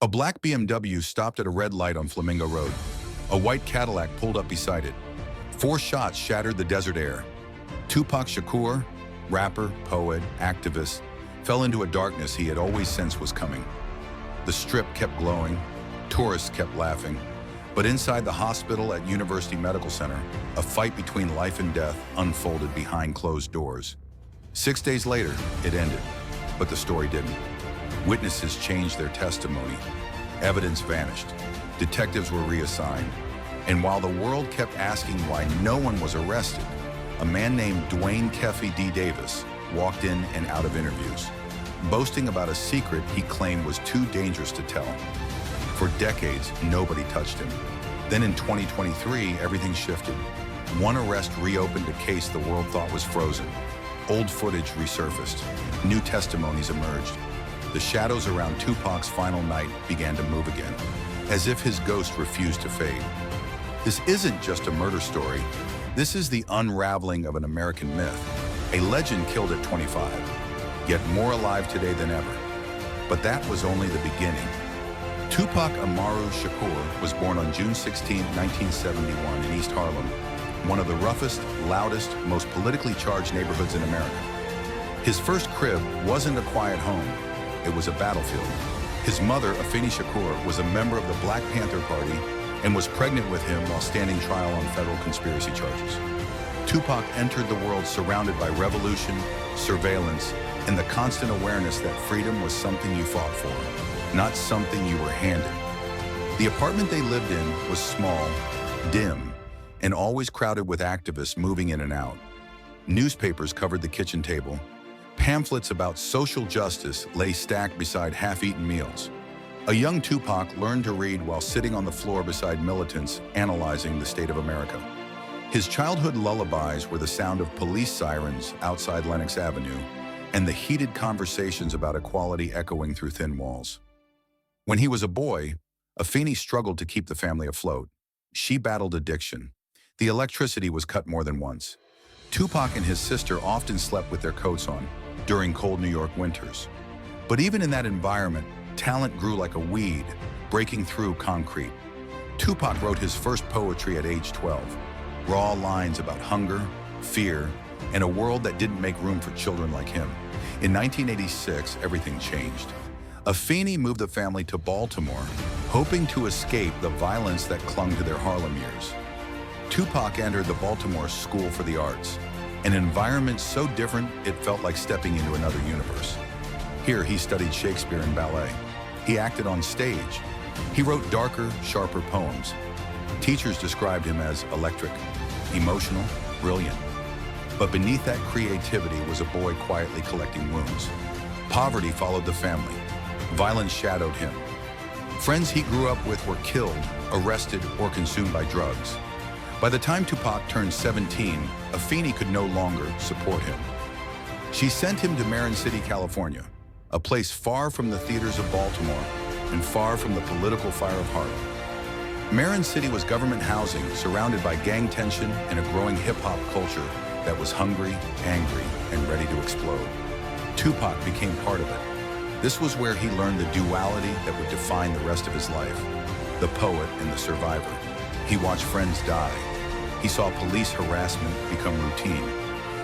A black BMW stopped at a red light on Flamingo Road. A white Cadillac pulled up beside it. 4 shots shattered the desert air. Tupac Shakur, rapper, poet, activist, fell into a darkness he had always sensed was coming. The strip kept glowing, tourists kept laughing, but inside the hospital at University Medical Center, a fight between life and death unfolded behind closed doors. 6 days later, it ended, but the story didn't. Witnesses changed their testimony. Evidence vanished. Detectives were reassigned. And while the world kept asking why no one was arrested, a man named Dwayne Keffy D. Davis walked in and out of interviews, boasting about a secret he claimed was too dangerous to tell. For decades, nobody touched him. Then in 2023, everything shifted. One arrest reopened a case the world thought was frozen. Old footage resurfaced. New testimonies emerged. The shadows around Tupac's final night began to move again, as if his ghost refused to fade. This isn't just a murder story. This is the unraveling of an American myth. A legend killed at 25, yet more alive today than ever. But that was only the beginning. Tupac Amaru Shakur was born on June 16, 1971 in East Harlem, one of the roughest, loudest, most politically charged neighborhoods in America. His first crib wasn't a quiet home. It was a battlefield. His mother, Afeni Shakur, was a member of the Black Panther Party and was pregnant with him while standing trial on federal conspiracy charges. Tupac entered the world surrounded by revolution, surveillance, and the constant awareness that freedom was something you fought for, not something you were handed. The apartment they lived in was small, dim, and always crowded with activists moving in and out. Newspapers covered the kitchen table. Pamphlets about social justice lay stacked beside half-eaten meals. A young Tupac learned to read while sitting on the floor beside militants analyzing the state of America. His childhood lullabies were the sound of police sirens outside Lenox Avenue and the heated conversations about equality echoing through thin walls. When he was a boy, Afeni struggled to keep the family afloat. She battled addiction. The electricity was cut more than once. Tupac and his sister often slept with their coats on during cold New York winters. But even in that environment, talent grew like a weed, breaking through concrete. Tupac wrote his first poetry at age 12, raw lines about hunger, fear, and a world that didn't make room for children like him. In 1986, everything changed. Afeni moved the family to Baltimore, hoping to escape the violence that clung to their Harlem years. Tupac entered the Baltimore School for the Arts, an environment so different it felt like stepping into another universe. Here he studied Shakespeare and ballet. He acted on stage. He wrote darker, sharper poems. Teachers described him as electric, emotional, brilliant. But beneath that creativity was a boy quietly collecting wounds. Poverty followed the family. Violence shadowed him. Friends he grew up with were killed, arrested, or consumed by drugs. By the time Tupac turned 17, Afeni could no longer support him. She sent him to Marin City, California, a place far from the theaters of Baltimore and far from the political fire of Harlem. Marin City was government housing surrounded by gang tension and a growing hip-hop culture that was hungry, angry, and ready to explode. Tupac became part of it. This was where he learned the duality that would define the rest of his life, the poet and the survivor. He watched friends die. He saw police harassment become routine.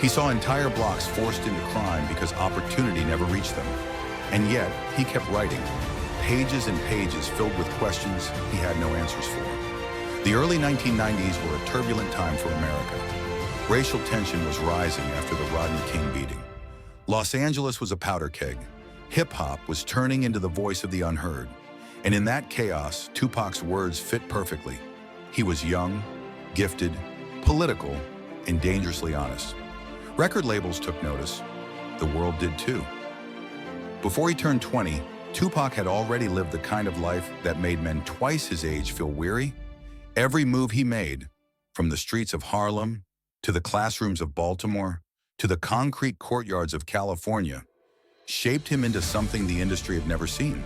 He saw entire blocks forced into crime because opportunity never reached them. And yet, he kept writing, pages and pages filled with questions he had no answers for. The early 1990s were a turbulent time for America. Racial tension was rising after the Rodney King beating. Los Angeles was a powder keg. Hip-hop was turning into the voice of the unheard. And in that chaos, Tupac's words fit perfectly. He was young, gifted, political, and dangerously honest. Record labels took notice. The world did too. Before he turned 20, Tupac had already lived the kind of life that made men twice his age feel weary. Every move he made, from the streets of Harlem, to the classrooms of Baltimore, to the concrete courtyards of California, shaped him into something the industry had never seen.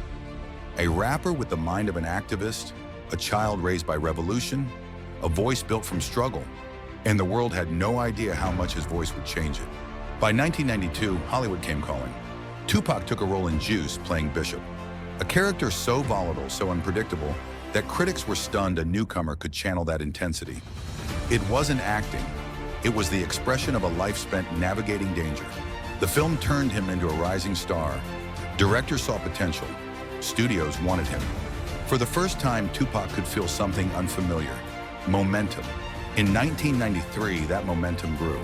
A rapper with the mind of an activist, a child raised by revolution, a voice built from struggle, and the world had no idea how much his voice would change it. By 1992, Hollywood came calling. Tupac took a role in Juice, playing Bishop. A character so volatile, so unpredictable, that critics were stunned a newcomer could channel that intensity. It wasn't acting. It was the expression of a life spent navigating danger. The film turned him into a rising star. Directors saw potential. Studios wanted him. For the first time, Tupac could feel something unfamiliar: momentum. In 1993, that momentum grew.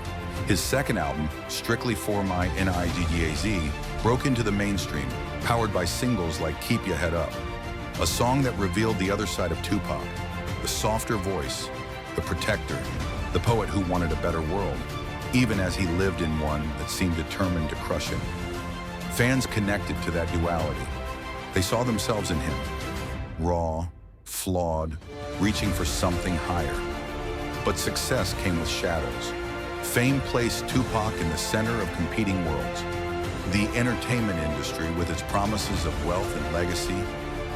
His second album, Strictly For My Niggas, broke into the mainstream, powered by singles like Keep Ya Head Up, a song that revealed the other side of Tupac, the softer voice, the protector, the poet who wanted a better world, even as he lived in one that seemed determined to crush him. Fans connected to that duality. They saw themselves in him, raw, flawed, reaching for something higher. But success came with shadows. Fame placed Tupac in the center of competing worlds. The entertainment industry with its promises of wealth and legacy,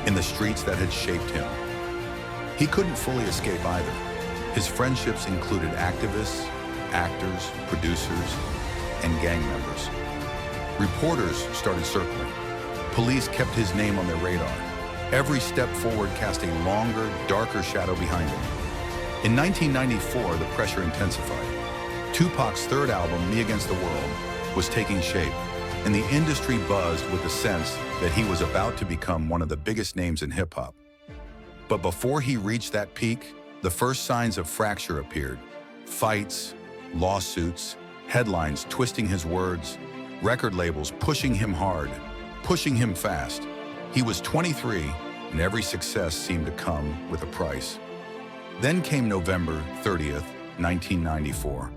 in the streets that had shaped him. He couldn't fully escape either. His friendships included activists, actors, producers, and gang members. Reporters started circling. Police kept his name on their radar. Every step forward cast a longer, darker shadow behind him. In 1994, the pressure intensified. Tupac's third album, Me Against the World, was taking shape, and the industry buzzed with the sense that he was about to become one of the biggest names in hip-hop. But before he reached that peak, the first signs of fracture appeared. Fights, lawsuits, headlines twisting his words, record labels pushing him hard, pushing him fast. He was 23, and every success seemed to come with a price. Then came November 30th, 1994,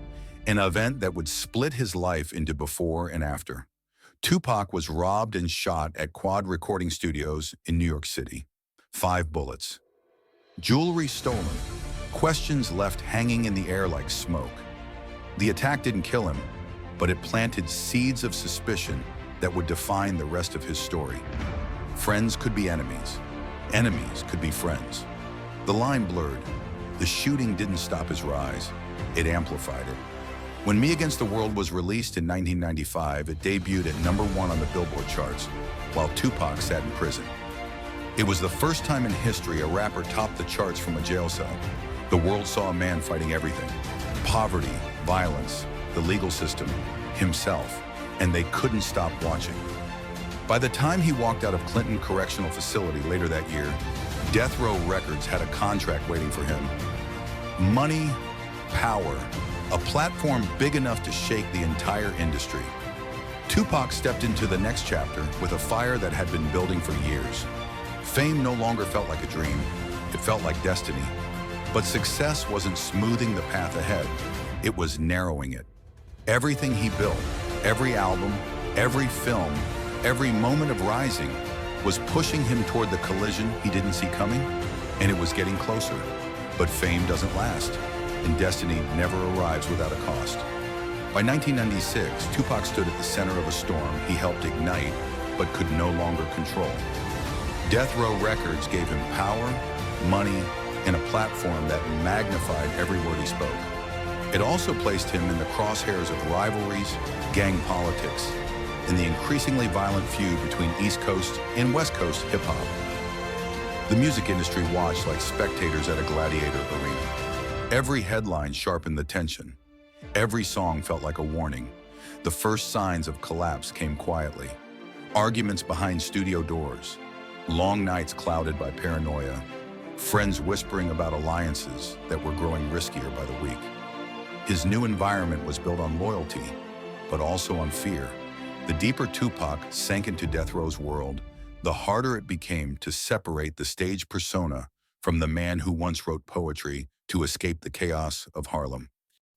an event that would split his life into before and after. Tupac was robbed and shot at Quad Recording Studios in New York City. 5 bullets. Jewelry stolen. Questions left hanging in the air like smoke. The attack didn't kill him, but it planted seeds of suspicion that would define the rest of his story. Friends could be enemies. Enemies could be friends. The line blurred. The shooting didn't stop his rise. It amplified it. When Me Against the World was released in 1995, it debuted at #1 on the Billboard charts, while Tupac sat in prison. It was the first time in history a rapper topped the charts from a jail cell. The world saw a man fighting everything: poverty, violence, the legal system, himself, and they couldn't stop watching. By the time he walked out of Clinton Correctional Facility later that year, Death Row Records had a contract waiting for him. Money, power, a platform big enough to shake the entire industry. Tupac stepped into the next chapter with a fire that had been building for years. Fame no longer felt like a dream, it felt like destiny. But success wasn't smoothing the path ahead, it was narrowing it. Everything he built, every album, every film, every moment of rising, was pushing him toward the collision he didn't see coming, and it was getting closer. But fame doesn't last, and destiny never arrives without a cost. By 1996, Tupac stood at the center of a storm he helped ignite, but could no longer control. Death Row Records gave him power, money, and a platform that magnified every word he spoke. It also placed him in the crosshairs of rivalries, gang politics, and the increasingly violent feud between East Coast and West Coast hip-hop. The music industry watched like spectators at a gladiator arena. Every headline sharpened the tension. Every song felt like a warning. The first signs of collapse came quietly. Arguments behind studio doors, long nights clouded by paranoia, friends whispering about alliances that were growing riskier by the week. His new environment was built on loyalty, but also on fear. The deeper Tupac sank into Death Row's world, the harder it became to separate the stage persona from the man who once wrote poetry to escape the chaos of Harlem.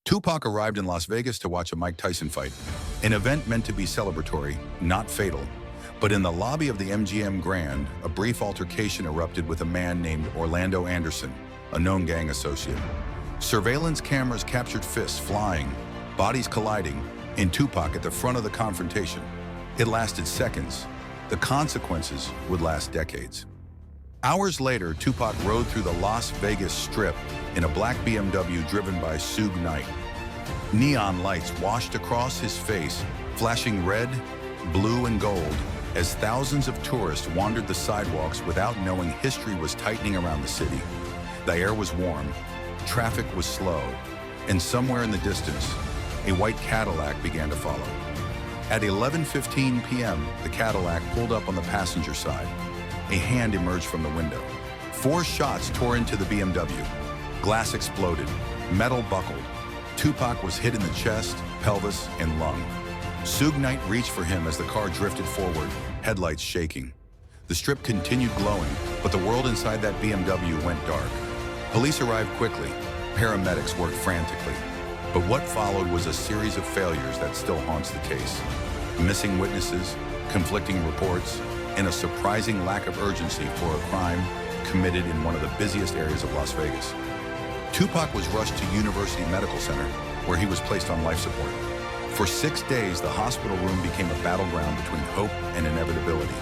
Tupac arrived in Las Vegas to watch a Mike Tyson fight, an event meant to be celebratory, not fatal. But in the lobby of the MGM Grand, a brief altercation erupted with a man named Orlando Anderson, a known gang associate. Surveillance cameras captured fists flying, bodies colliding, and Tupac at the front of the confrontation. It lasted seconds. The consequences would last decades. Hours later, Tupac rode through the Las Vegas Strip in a black BMW driven by Suge Knight. Neon lights washed across his face, flashing red, blue, and gold, as thousands of tourists wandered the sidewalks without knowing history was tightening around the city. The air was warm, traffic was slow, and somewhere in the distance, a white Cadillac began to follow. At 11:15 p.m., the Cadillac pulled up on the passenger side. A hand emerged from the window. 4 shots tore into the BMW. Glass exploded, metal buckled. Tupac was hit in the chest, pelvis, and lung. Suge Knight reached for him as the car drifted forward, headlights shaking. The strip continued glowing, but the world inside that BMW went dark. Police arrived quickly. Paramedics worked frantically. But what followed was a series of failures that still haunts the case. Missing witnesses, conflicting reports, and a surprising lack of urgency for a crime committed in one of the busiest areas of Las Vegas. Tupac was rushed to University Medical Center, where he was placed on life support. For 6 days, the hospital room became a battleground between hope and inevitability.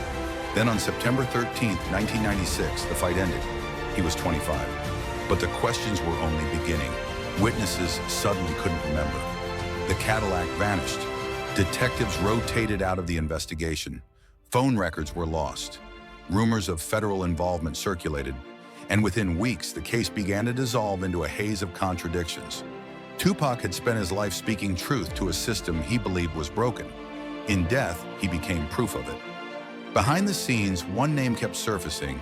Then on September 13, 1996, the fight ended. He was 25. But the questions were only beginning. Witnesses suddenly couldn't remember. The Cadillac vanished. Detectives rotated out of the investigation. Phone records were lost. Rumors of federal involvement circulated. And within weeks, the case began to dissolve into a haze of contradictions. Tupac had spent his life speaking truth to a system he believed was broken. In death, he became proof of it. Behind the scenes, one name kept surfacing: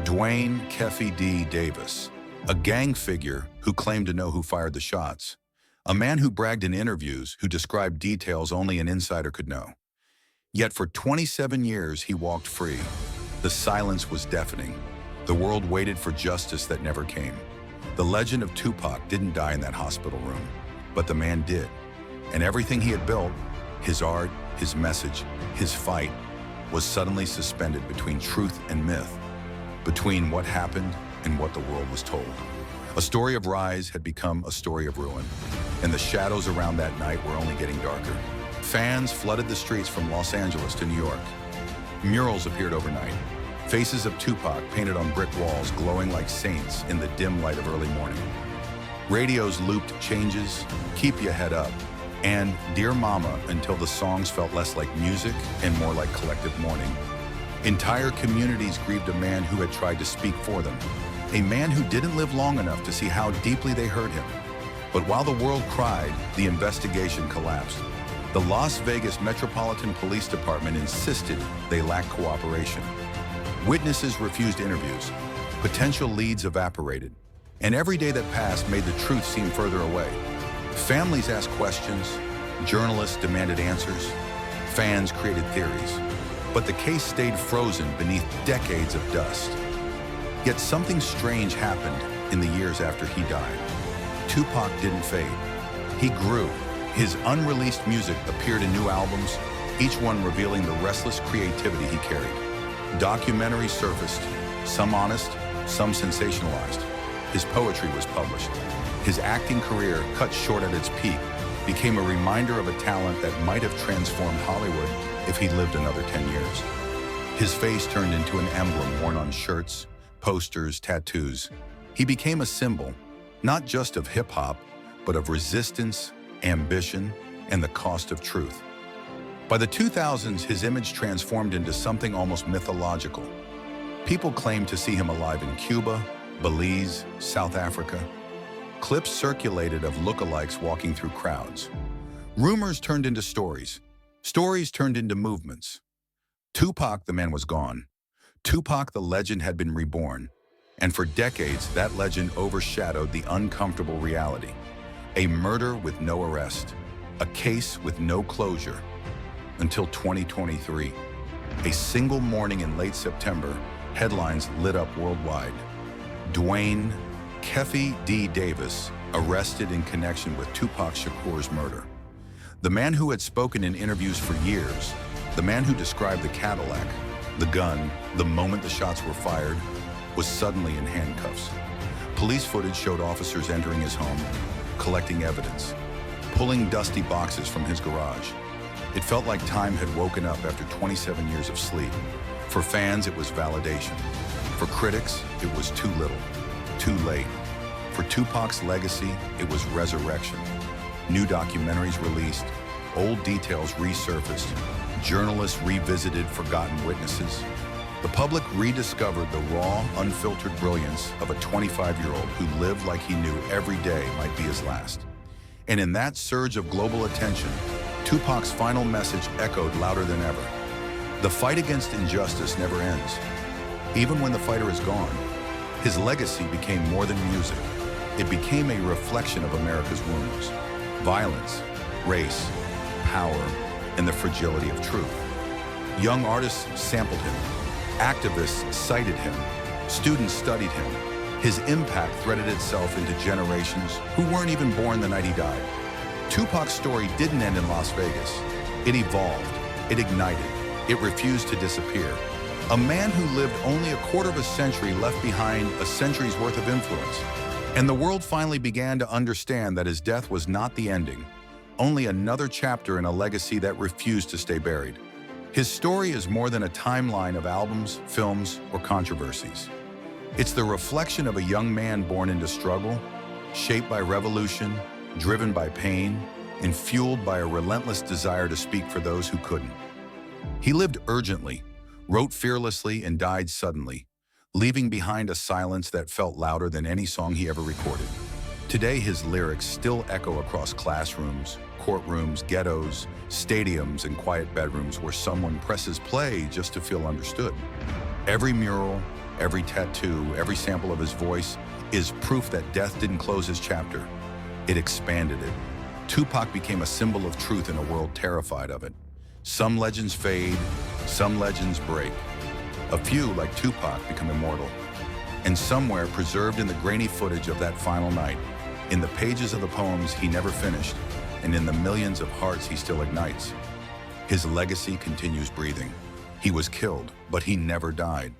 Dwayne "Keffy" D. Davis, a gang figure who claimed to know who fired the shots. A man who bragged in interviews, who described details only an insider could know. Yet for 27 years, he walked free. The silence was deafening. The world waited for justice that never came. The legend of Tupac didn't die in that hospital room, but the man did. And everything he had built, his art, his message, his fight, was suddenly suspended between truth and myth, between what happened and what the world was told. A story of rise had become a story of ruin, and the shadows around that night were only getting darker. Fans flooded the streets from Los Angeles to New York. Murals appeared overnight. Faces of Tupac painted on brick walls glowing like saints in the dim light of early morning. Radios looped changes, "Keep Your Head Up," and "Dear Mama," until the songs felt less like music and more like collective mourning. Entire communities grieved a man who had tried to speak for them, a man who didn't live long enough to see how deeply they hurt him. But while the world cried, the investigation collapsed. The Las Vegas Metropolitan Police Department insisted they lacked cooperation. Witnesses refused interviews. Potential leads evaporated. And every day that passed made the truth seem further away. Families asked questions. Journalists demanded answers. Fans created theories. But the case stayed frozen beneath decades of dust. Yet something strange happened in the years after he died. Tupac didn't fade. He grew. His unreleased music appeared in new albums, each one revealing the restless creativity he carried. Documentaries surfaced, some honest, some sensationalized. His poetry was published. His acting career, cut short at its peak, became a reminder of a talent that might have transformed Hollywood if he'd lived another 10 years. His face turned into an emblem worn on shirts, posters, tattoos. He became a symbol, not just of hip-hop, but of resistance, ambition, and the cost of truth. By the 2000s, his image transformed into something almost mythological. People claimed to see him alive in Cuba, Belize, South Africa. Clips circulated of lookalikes walking through crowds. Rumors turned into stories. Stories turned into movements. Tupac, the man, was gone. Tupac, the legend, had been reborn. And for decades, that legend overshadowed the uncomfortable reality. A murder with no arrest. A case with no closure. Until 2023. A single morning in late September, headlines lit up worldwide. Dwayne "Keffy" D. Davis arrested in connection with Tupac Shakur's murder. The man who had spoken in interviews for years, the man who described the Cadillac, the gun, the moment the shots were fired, was suddenly in handcuffs. Police footage showed officers entering his home, collecting evidence, pulling dusty boxes from his garage. It felt like time had woken up after 27 years of sleep. For fans, it was validation. For critics, it was too little, too late. For Tupac's legacy, it was resurrection. New documentaries released, old details resurfaced, Journalists revisited forgotten witnesses. The public rediscovered the raw, unfiltered brilliance of a 25-year-old who lived like he knew every day might be his last. And in that surge of global attention, Tupac's final message echoed louder than ever. The fight against injustice never ends. Even when the fighter is gone, his legacy became more than music. It became a reflection of America's wounds: violence, race, power, and the fragility of truth. Young artists sampled him. Activists cited him. Students studied him. His impact threaded itself into generations who weren't even born the night he died. Tupac's story didn't end in Las Vegas. It evolved. It ignited. It refused to disappear. A man who lived only a quarter of a century left behind a century's worth of influence. And the world finally began to understand that his death was not the ending, only another chapter in a legacy that refused to stay buried. His story is more than a timeline of albums, films, or controversies. It's the reflection of a young man born into struggle, shaped by revolution, driven by pain, and fueled by a relentless desire to speak for those who couldn't. He lived urgently, wrote fearlessly, and died suddenly, leaving behind a silence that felt louder than any song he ever recorded. Today, his lyrics still echo across classrooms, courtrooms, ghettos, stadiums, and quiet bedrooms where someone presses play just to feel understood. Every mural, every tattoo, every sample of his voice is proof that death didn't close his chapter. It expanded it. Tupac became a symbol of truth in a world terrified of it. Some legends fade, some legends break. A few, like Tupac, become immortal. And somewhere preserved in the grainy footage of that final night, in the pages of the poems he never finished, and in the millions of hearts he still ignites, his legacy continues breathing. He was killed, but he never died.